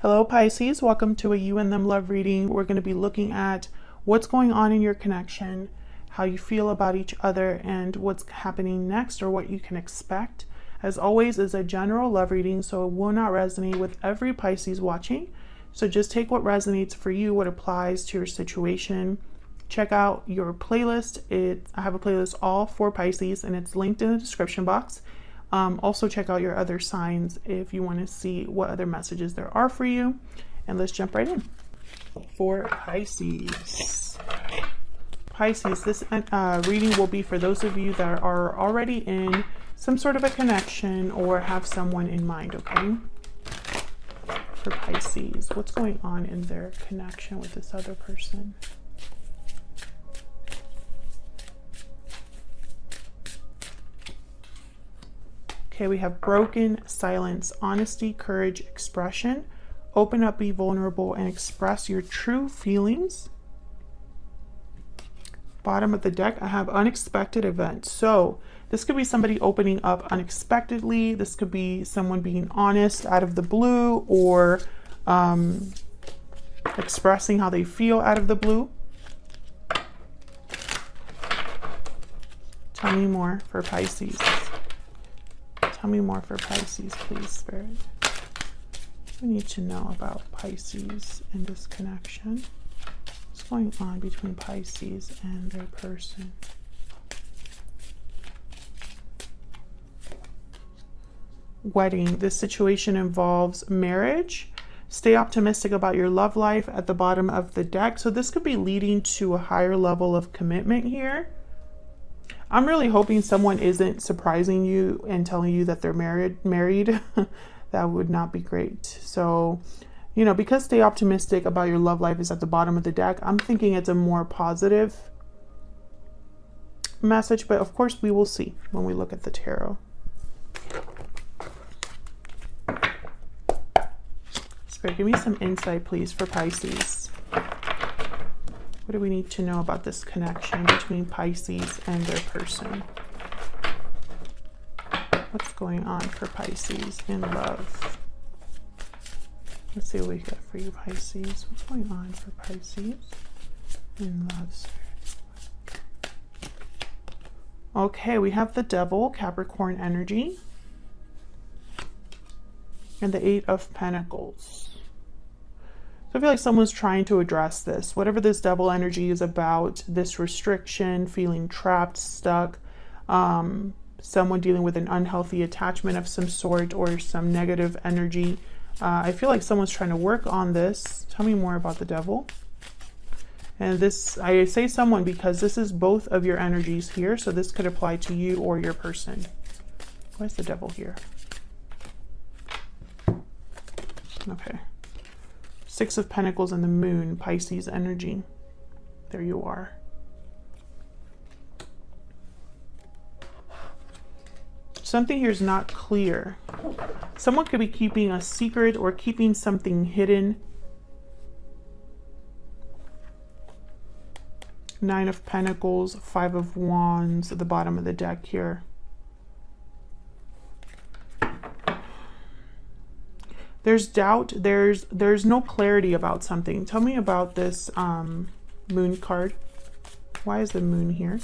Hello Pisces, welcome to a You and Them Love reading. We're going to be looking at what's going on in your connection, how you feel about each other, and what's happening next or what you can expect. As always, is a general love reading, so it will not resonate with every Pisces watching. So just take what resonates for you, what applies to your situation. Check out your playlist. I have a playlist all for Pisces and it's linked in the description box. Also check out your other signs if you want to see what other messages there are for you. And let's jump right in. For Pisces. Pisces, this reading will be for those of you that are already in some sort of a connection or have someone in mind, okay? For Pisces, what's going on in their connection with this other person? Okay, we have broken, silence, honesty, courage, expression. Open up, be vulnerable, and express your true feelings. Bottom of the deck, I have unexpected events. So this could be somebody opening up unexpectedly. This could be someone being honest out of the blue or expressing how they feel out of the blue. Tell me more for Pisces. Tell me more for Pisces, please, Spirit. We need to know about Pisces in this connection. What's going on between Pisces and their person? Wedding. This situation involves marriage. Stay optimistic about your love life at the bottom of the deck. So this could be leading to a higher level of commitment here. I'm really hoping someone isn't surprising you and telling you that they're married. That would not be great. So, you know, because stay optimistic about your love life is at the bottom of the deck, I'm thinking it's a more positive message, but of course we will see when we look at the tarot. Spirit, give me some insight, please, for Pisces. What do we need to know about this connection between Pisces and their person? What's going on for Pisces in love? Let's see what we get for you, Pisces. What's going on for Pisces in love, Spirit? Okay, we have the Devil, Capricorn energy, and the Eight of Pentacles. So I feel like someone's trying to address this. Whatever this Devil energy is about, this restriction, feeling trapped, stuck, someone dealing with an unhealthy attachment of some sort or some negative energy. I feel like someone's trying to work on this. Tell me more about the Devil. And this, I say someone because this is both of your energies here. So this could apply to you or your person. Where's the Devil here? Okay. Six of Pentacles and the Moon, Pisces energy. There you are. Something here is not clear. Someone could be keeping a secret or keeping something hidden. Nine of Pentacles, Five of Wands at the bottom of the deck here. There's doubt, there's no clarity about something. Tell me about this Moon card. Why is the Moon here?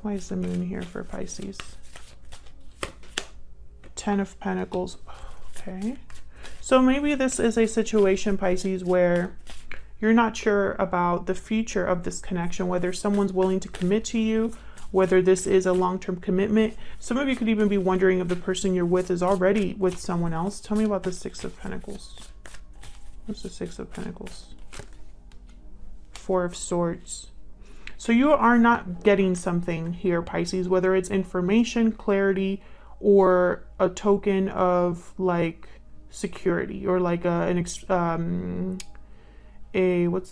Why is the Moon here for Pisces? Ten of Pentacles. Okay. So maybe this is a situation, Pisces, where you're not sure about the future of this connection, whether someone's willing to commit to you, whether this is a long-term commitment. Some of you could even be wondering if the person you're with is already with someone else. Tell me about the Six of Pentacles. What's the Six of Pentacles? Four of Swords. So you are not getting something here, Pisces, whether it's information, clarity, or a token of like security or like what's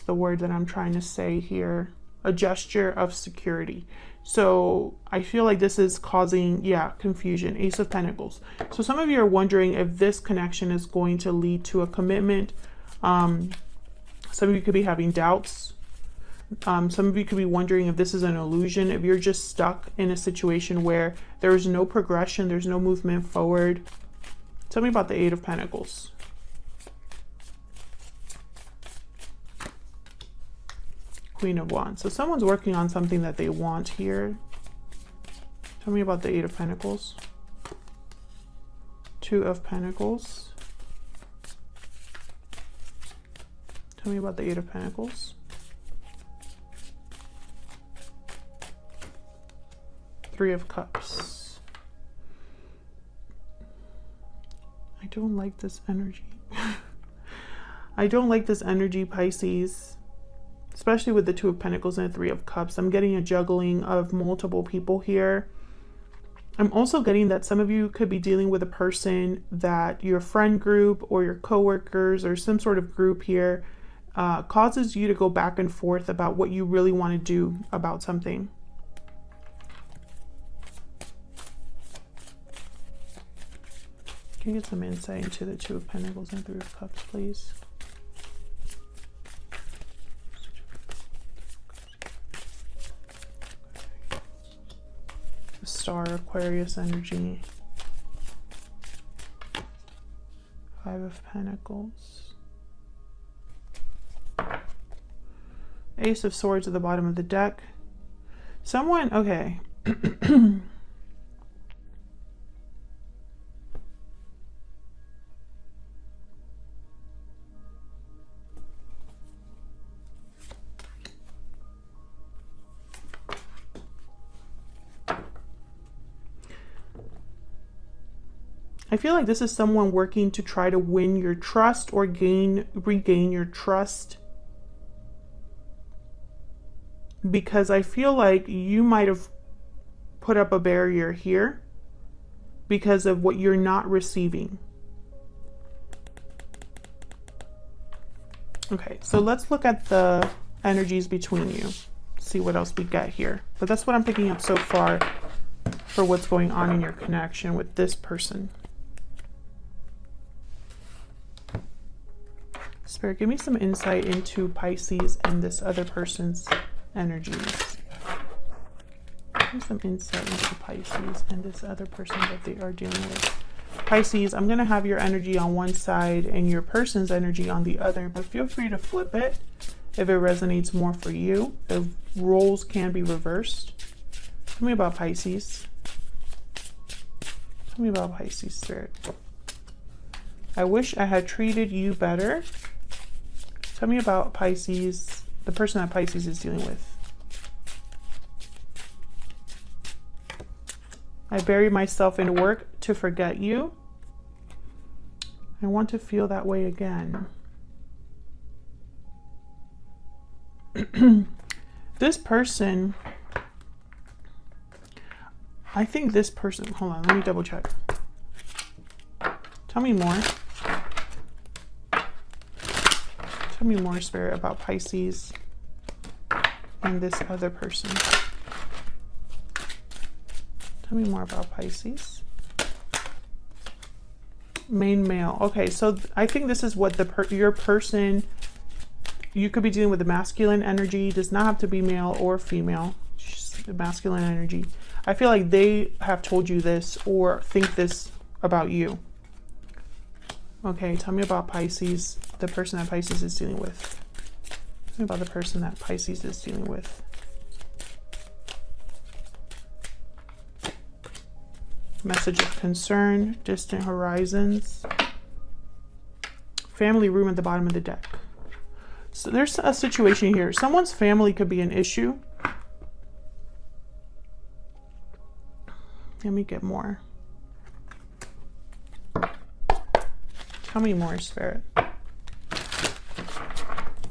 the word that I'm trying to say here? A gesture of security. So I feel like this is causing, confusion. Ace of Pentacles. So some of you are wondering if this connection is going to lead to a commitment. Some of you could be having doubts. Some of you could be wondering if this is an illusion, if you're just stuck in a situation where there is no progression, there's no movement forward. Tell me about the Eight of Pentacles. Queen of Wands. So someone's working on something that they want here. Tell me about the Eight of Pentacles. Two of Pentacles. Tell me about the Eight of Pentacles. Three of Cups. I don't like this energy. I don't like this energy, Pisces. Especially with the Two of Pentacles and the Three of Cups. I'm getting a juggling of multiple people here. I'm also getting that some of you could be dealing with a person that your friend group or your coworkers or some sort of group here causes you to go back and forth about what you really want to do about something. Can you get some insight into the Two of Pentacles and Three of Cups, please? The Star, Aquarius energy. Five of Pentacles. Ace of Swords at the bottom of the deck. Someone, okay. I feel like this is someone working to try to win your trust or regain your trust. Because I feel like you might have put up a barrier here because of what you're not receiving. Okay, so let's look at the energies between you. See what else we get here. But that's what I'm picking up so far for what's going on in your connection with this person. Spirit, give me some insight into Pisces and this other person's energies. Give me some insight into Pisces and this other person that they are dealing with. Pisces, I'm going to have your energy on one side and your person's energy on the other, but feel free to flip it if it resonates more for you. The roles can be reversed. Tell me about Pisces. Tell me about Pisces, Spirit. I wish I had treated you better. Tell me about Pisces, the person that Pisces is dealing with. I bury myself in work to forget you. I want to feel that way again. This person, I think this person, hold on, let me double check. Tell me more. Tell me more, Spirit, about Pisces and this other person. Tell me more about Pisces. Main male. Okay, so I think this is what your person, you could be dealing with the masculine energy. Does not have to be male or female. Just the masculine energy. I feel like they have told you this or think this about you. Okay, tell me about Pisces, the person that Pisces is dealing with. Tell me about the person that Pisces is dealing with. Message of concern, distant horizons. Family room at the bottom of the deck. So there's a situation here. Someone's family could be an issue. Let me get more. Tell me more, Spirit. Tell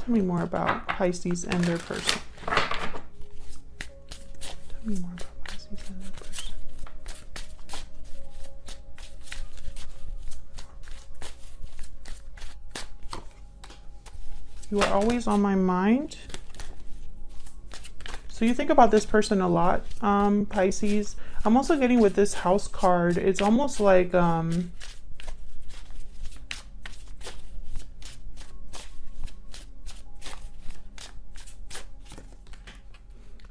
me more about Pisces and their person. Tell me more about Pisces and their person. You are always on my mind. So you think about this person a lot, Pisces. I'm also getting with this house card, it's almost like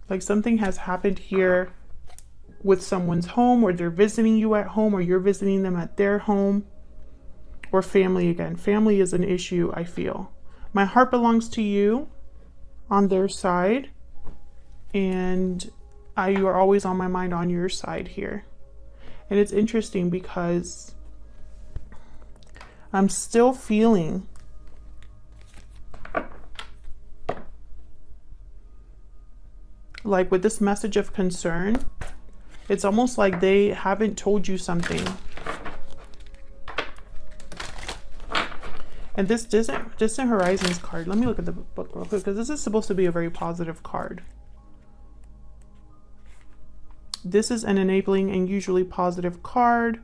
Like something has happened here with someone's home, or they're visiting you at home, or you're visiting them at their home, or family again. Family is an issue, I feel. My heart belongs to you on their side, and you are always on my mind on your side here. And it's interesting because I'm still feeling like with this message of concern, it's almost like they haven't told you something. And this Distant Horizons card, let me look at the book real quick, because this is supposed to be a very positive card. This is an enabling and usually positive card.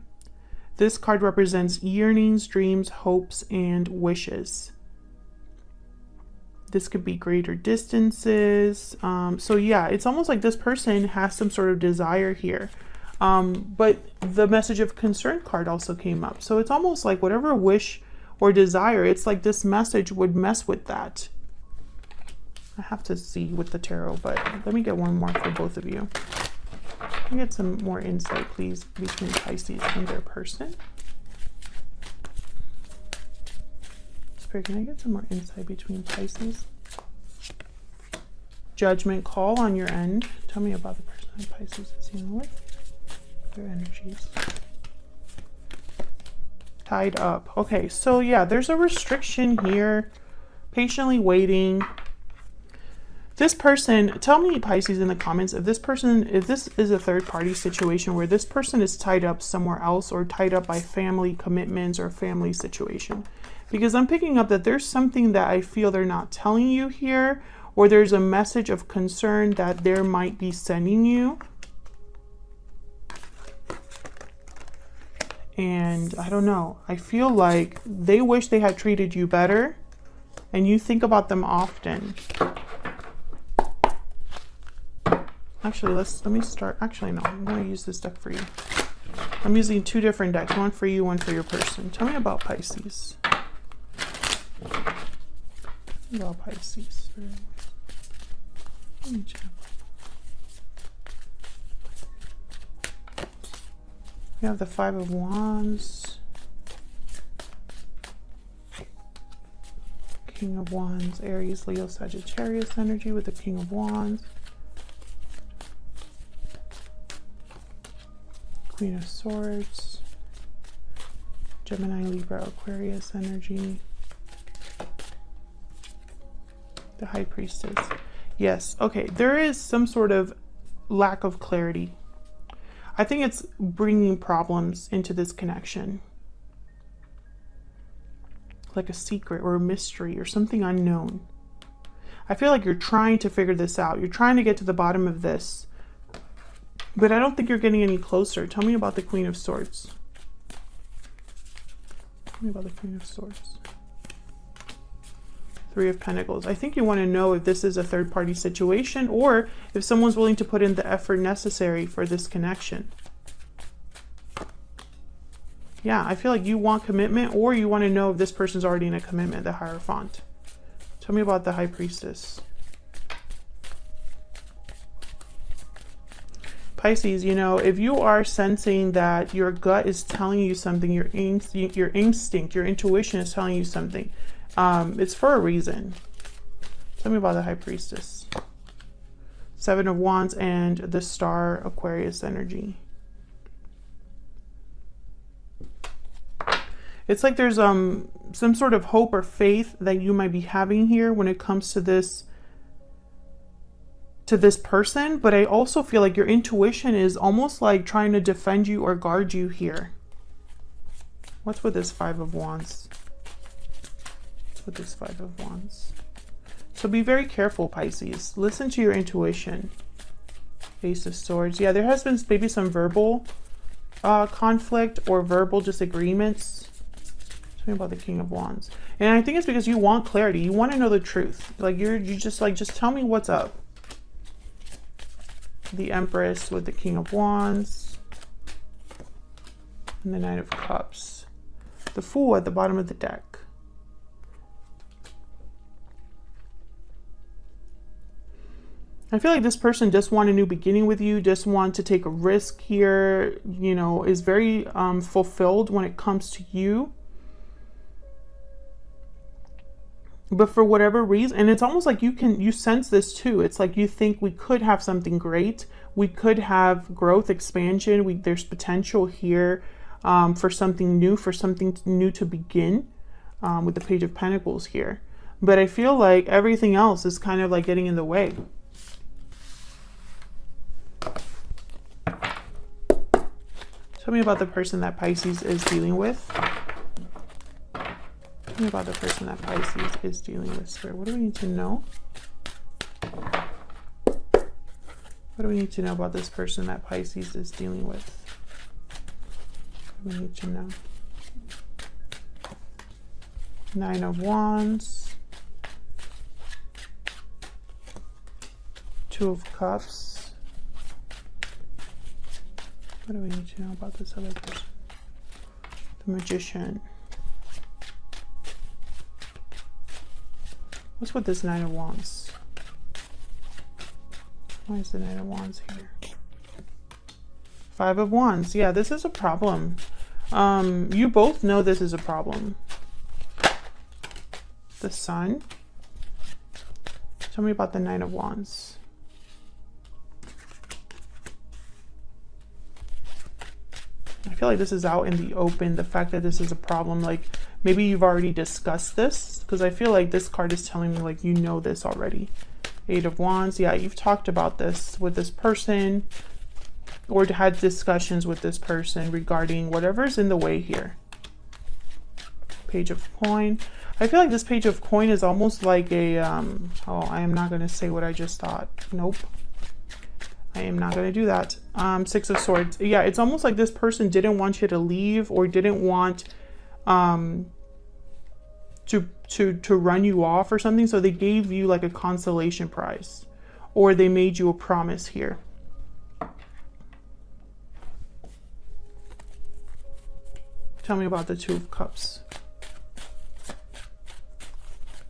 This card represents yearnings, dreams, hopes, and wishes. This could be greater distances. So yeah, it's almost like this person has some sort of desire here. But the message of concern card also came up. So it's almost like whatever wish or desire, it's like this message would mess with that. I have to see with the tarot, but let me get one more for both of you. Can I get some more insight, please, between Pisces and their person? Spirit, can I get some more insight between Pisces? Judgment call on your end. Tell me about the person that Pisces is dealing with. Their energies. Tied up. Okay, so yeah, there's a restriction here. Patiently waiting. This person, tell me, Pisces, in the comments, if this is a third party situation where this person is tied up somewhere else, or tied up by family commitments or family situation. Because I'm picking up that there's something that I feel they're not telling you here, or there's a message of concern that they might be sending you. And I don't know, I feel like they wish they had treated you better, and you think about them often. Actually, let me start. Actually, no, I'm going to use this deck for you. I'm using two different decks, one for you, one for your person. Tell me about Pisces. About Pisces. Let me check. We have the Five of Wands, King of Wands, Aries, Leo, Sagittarius energy with the King of Wands. Queen of Swords, Gemini, Libra, Aquarius energy. The High Priestess. Yes, okay, there is some sort of lack of clarity. I think it's bringing problems into this connection. Like a secret or a mystery or something unknown. I feel like you're trying to figure this out. You're trying to get to the bottom of this. But I don't think you're getting any closer. Tell me about the Queen of Swords. Tell me about the Queen of Swords. Three of Pentacles. I think you want to know if this is a third-party situation, or if someone's willing to put in the effort necessary for this connection. Yeah, I feel like you want commitment, or you want to know if this person's already in a commitment, the Hierophant. Tell me about the High Priestess. Pisces, you know, if you are sensing that your gut is telling you something, your instinct, your intuition is telling you something, it's for a reason. Tell me about the High Priestess. Seven of Wands and the Star, Aquarius energy. It's like there's some sort of hope or faith that you might be having here when it comes to this person, but I also feel like your intuition is almost like trying to defend you or guard you here. What's with this Five of Wands? What's with this Five of Wands? So be very careful, Pisces. Listen to your intuition. Ace of Swords. Yeah, there has been maybe some verbal conflict or verbal disagreements. Tell me about the King of Wands. And I think it's because you want clarity. You want to know the truth. Like you just like, just tell me what's up. The Empress with the King of Wands. And the Knight of Cups. The Fool at the bottom of the deck. I feel like this person just want a new beginning with you, just want to take a risk here, you know, is very fulfilled when it comes to you. But for whatever reason, and it's almost like you sense this too. It's like you think we could have something great. We could have growth, expansion. There's potential here for something new to begin with the Page of Pentacles here. But I feel like everything else is kind of like getting in the way. Tell me about the person that Pisces is dealing with. Tell me about the person that Pisces is dealing with, Spirit. What do we need to know? What do we need to know about this person that Pisces is dealing with? What do we need to know? Nine of Wands. Two of Cups. What do we need to know about this other person? The Magician. What's with this Nine of Wands? Why is the Nine of Wands here? Five of Wands. Yeah, this is a problem. You both know this is a problem. The Sun. Tell me about the Nine of Wands. I feel like this is out in the open, the fact that this is a problem. Like, maybe you've already discussed this, because I feel like this card is telling me like you know this already. Eight of Wands. Yeah, you've talked about this with this person or had discussions with this person regarding whatever's in the way here. Page of Coin. I feel like this Page of Coin is almost like a, oh, I am not going to say what I just thought. Nope. I am not going to do that. Six of Swords. Yeah, it's almost like this person didn't want you to leave or didn't want to run you off or something. So they gave you like a consolation prize, or they made you a promise here. Tell me about the Two of Cups.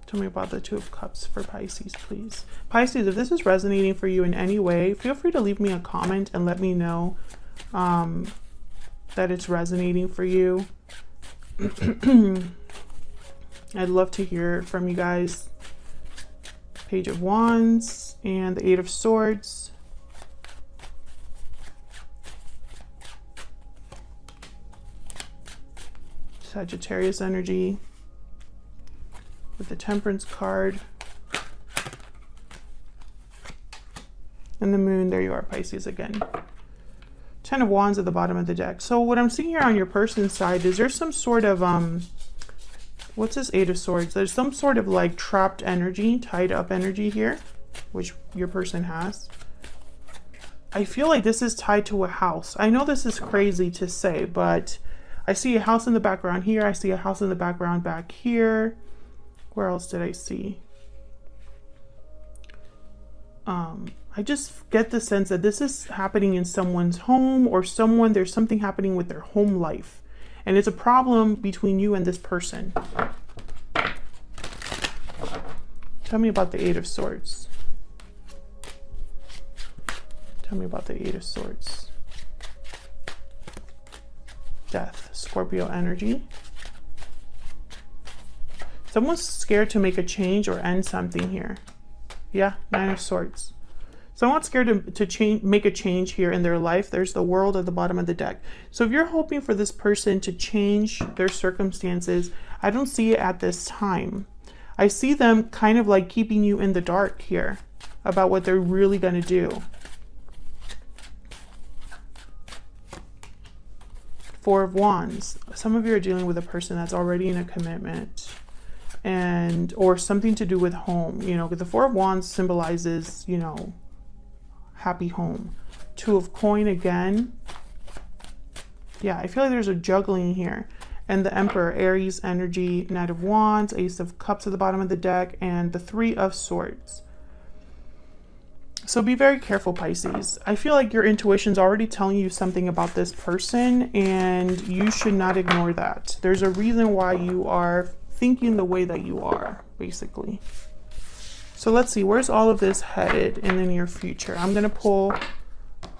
Tell me about the Two of Cups for Pisces, please. Pisces, if this is resonating for you in any way, feel free to leave me a comment and let me know that it's resonating for you. I'd love to hear from you guys. Page of Wands and the Eight of Swords. Sagittarius energy with the Temperance card. And the Moon. There you are, Pisces, again. Ten of Wands at the bottom of the deck. So what I'm seeing here on your person's side is there's some sort of what's this Eight of Swords? There's some sort of like trapped energy, tied up energy here, which your person has. I feel like this is tied to a house. I know this is crazy to say, but I see a house in the background here. I see a house in the background back here. Where else did I see? I just get the sense that this is happening in someone's home, or there's something happening with their home life. And it's a problem between you and this person. Tell me about the Eight of Swords. Tell me about the Eight of Swords. Death, Scorpio energy. Someone's scared to make a change or end something here. Yeah, Nine of Swords. Someone's scared to make a change here in their life. There's the World at the bottom of the deck. So if you're hoping for this person to change their circumstances, I don't see it at this time. I see them kind of like keeping you in the dark here about what they're really going to do. Four of Wands. Some of you are dealing with a person that's already in a commitment, or something to do with home. You know, the Four of Wands symbolizes, you know, happy home. Two of Coin again. Yeah, I feel like there's a juggling here. And the Emperor, Aries energy, Knight of Wands, Ace of Cups at the bottom of the deck, and the Three of Swords. So be very careful, Pisces. I feel like your intuition's already telling you something about this person, and you should not ignore that. There's a reason why you are thinking the way that you are, basically. So let's see, where's all of this headed in the near future? I'm going to pull a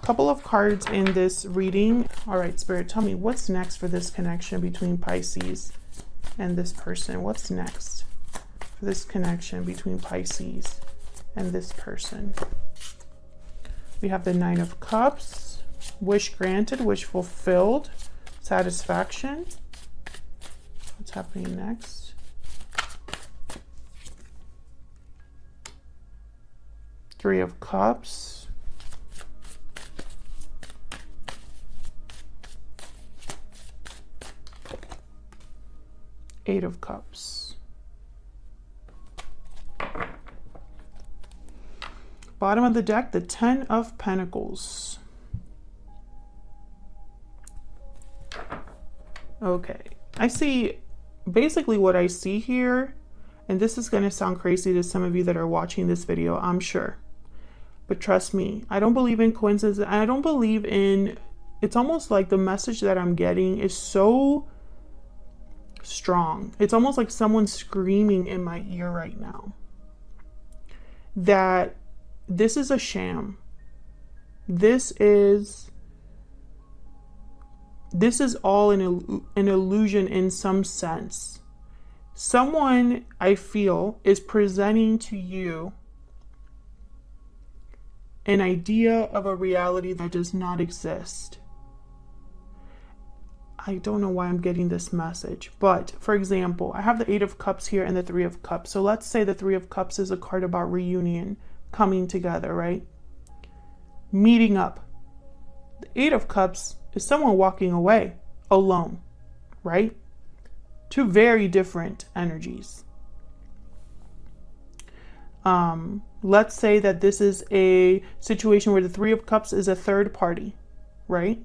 couple of cards in this reading. All right, Spirit, tell me what's next for this connection between Pisces and this person. What's next for this connection between Pisces and this person? We have the Nine of Cups, wish granted, wish fulfilled, satisfaction. What's happening next? Three of Cups. Eight of Cups. Bottom of the deck, the Ten of Pentacles. Okay, I see basically what I see here, and this is going to sound crazy to some of you that are watching this video, I'm sure. But trust me, I don't believe in coincidences. I don't believe in, it's almost like the message that I'm getting is so strong. It's almost like someone screaming in my ear right now that this is a sham. This is all an illusion in some sense. Someone, I feel, is presenting to you an idea of a reality that does not exist. I don't know why I'm getting this message, but for example, I have the Eight of Cups here and the Three of Cups. So let's say the Three of Cups is a card about reunion, coming together, right? Meeting up. The Eight of Cups is someone walking away alone, right? Two very different energies. Let's say that this is a situation where the Three of Cups is a third party, right?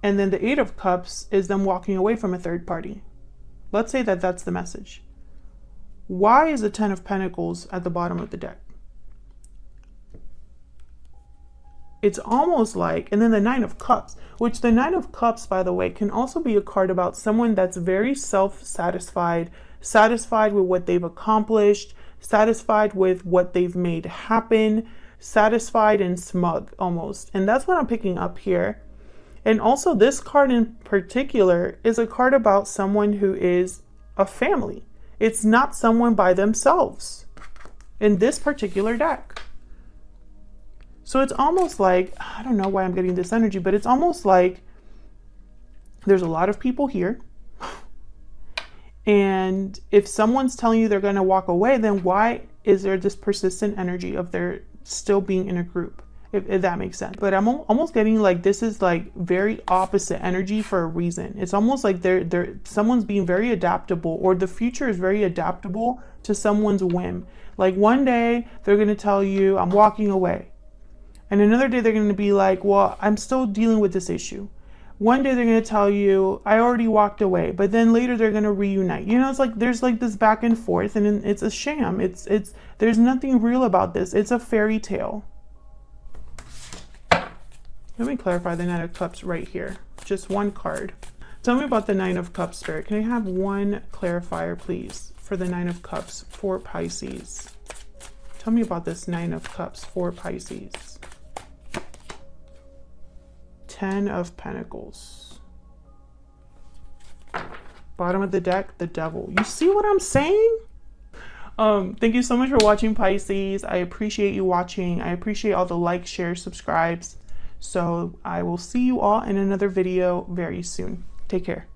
And then the Eight of Cups is them walking away from a third party. Let's say that that's the message. Why is the Ten of Pentacles at the bottom of the deck? It's almost like, and then the Nine of Cups, which the Nine of Cups, by the way, can also be a card about someone that's very self-satisfied, satisfied with what they've accomplished, satisfied with what they've made happen, satisfied and smug almost. And that's what I'm picking up here. And also this card in particular is a card about someone who is a family. It's not someone by themselves in this particular deck. So it's almost like, I don't know why I'm getting this energy, but it's almost like there's a lot of people here. And if someone's telling you they're going to walk away, then why is there this persistent energy of there still being in a group? If that makes sense. But I'm almost getting like this is like very opposite energy for a reason. It's almost like someone's being very adaptable, or the future is very adaptable to someone's whim. Like one day they're going to tell you, I'm walking away. And another day they're going to be like, well, I'm still dealing with this issue. One day they're going to tell you, I already walked away. But then later they're going to reunite. You know, it's like there's like this back and forth, and it's a sham. There's nothing real about this. It's a fairy tale. Let me clarify the Nine of Cups right here. Just one card. Tell me about the Nine of Cups, Spirit. Can I have one clarifier, please, for the Nine of Cups for Pisces? Tell me about this Nine of Cups for Pisces. Ten of Pentacles. Bottom of the deck, the Devil. You see what I'm saying? Thank you so much for watching, Pisces. I appreciate you watching. I appreciate all the likes, shares, subscribes. So I will see you all in another video very soon. Take care.